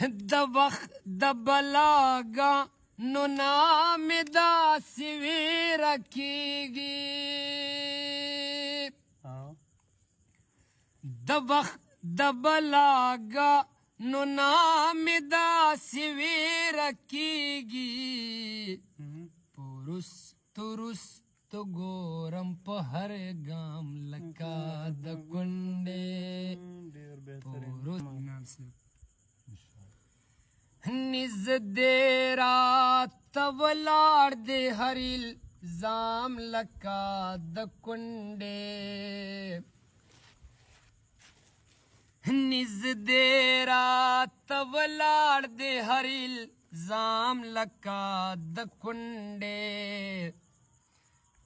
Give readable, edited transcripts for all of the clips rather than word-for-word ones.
د وخت د بلاګا نو نام داسې ویره کېږي د وخت د بلاګا نو نام داسې ویره کېږي پرستو ګورم په هر ګام لکه د کونډې نږدې راته ولاړ دی هر الزام لکه د کونډې نږدې راته ولاړ دی هر الزام لکه د کونډې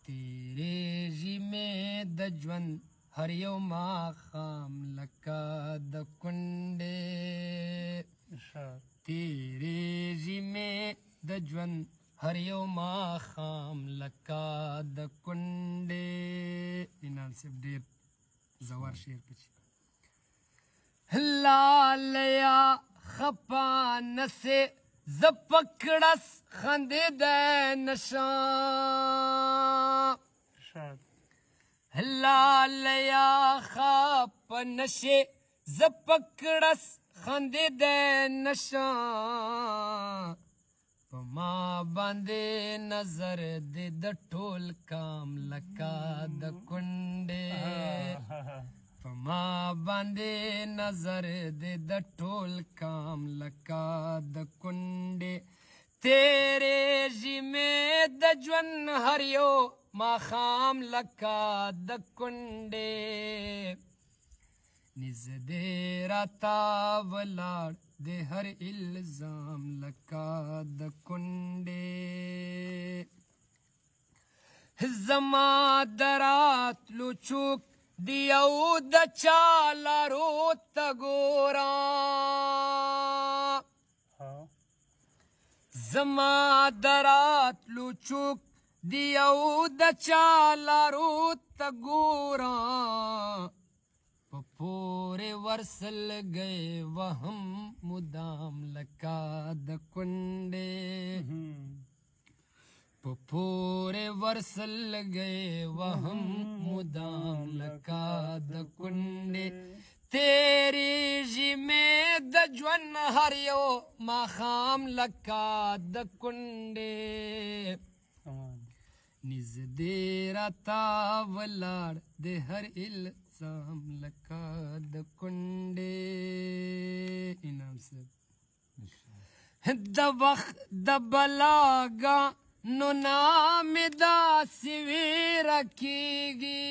تیریږي مې د ژوند هر یو ماښام لکه د کونډې تیریږي مې د ژوند هر یو ماښام لکه د کونډې انان صاحب ډېر زوار شعر پکې لالیا خپا نسې زه پکړس خندېدی نشم لالیا خپا نشې زه پکړس خندېدی نشم په ما باندې نظر دې د ټول کام لکه د کونډې په ما باندې نظر دې د ټول کام لکه د کونډې تیریږي مې د ژوند هر یو ماښام لکه د کونډې نږدې راته ولاړ دی هر الزام لکه د کونډې زما د راتلو چوک دی یو د چا لارو ته ګورم زما د راتلو چوک دی یو د چا لارو ته ګورم په پورې ورسل گئے وهم مدام لکه د کونډې په پورې ورسل گئے وهم مدام لکه د کونډې تیریږي مې د ژوند هر یو ماښام لکه د کونډې نږدې راته ولاړ دی هر الزام لکه د کونډې انعام صاحب د وخت د بلاګا نو نام داسې ویره کېږي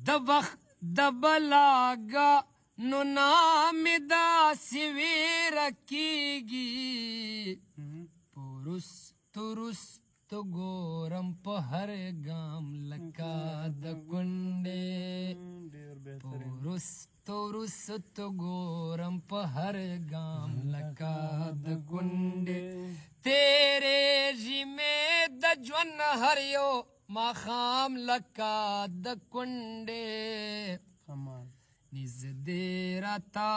د وخت د بلاګا نو نام داسې ویره کېږي پرستو ګورم په هر ګام لکه د کونډې پرستو ګورم په هر ګام لکه د کونډې تیریږي مې د ژوند هر یو ماښام لکه د کونډې نږدې راته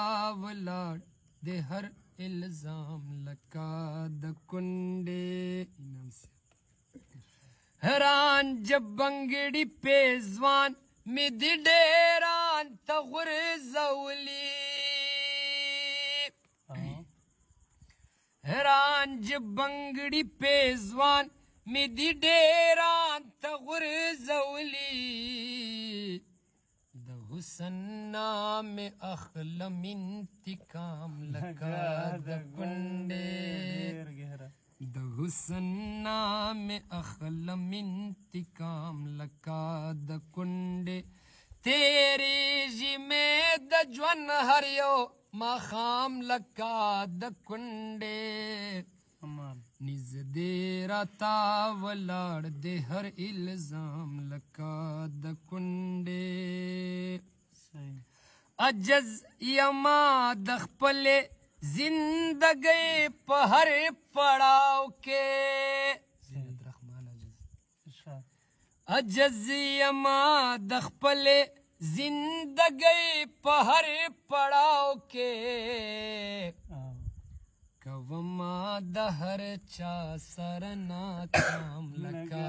ولاړ دی هر الزام لکه د کونډې رانج بنګړي پیزوان مې د ډېران ته غورځولي رانج بنګړي پیزوان مې د ډېران ته غورځولي د حسن نام اخلم انتقام لکه د کونډې د حسن نام اخلم انتقام لکه د کونډې تیریږي مې د ژوند هر یو ماښام لکه د کونډې نږدې راته ولاړ دی هر الزام لکه د کونډې عجز یما د خپلې زندګۍ په هر پړاو کې عجز یما د خپلې जिंदगी पहर पड़ाव के कवमा दहर चा सरना काम लका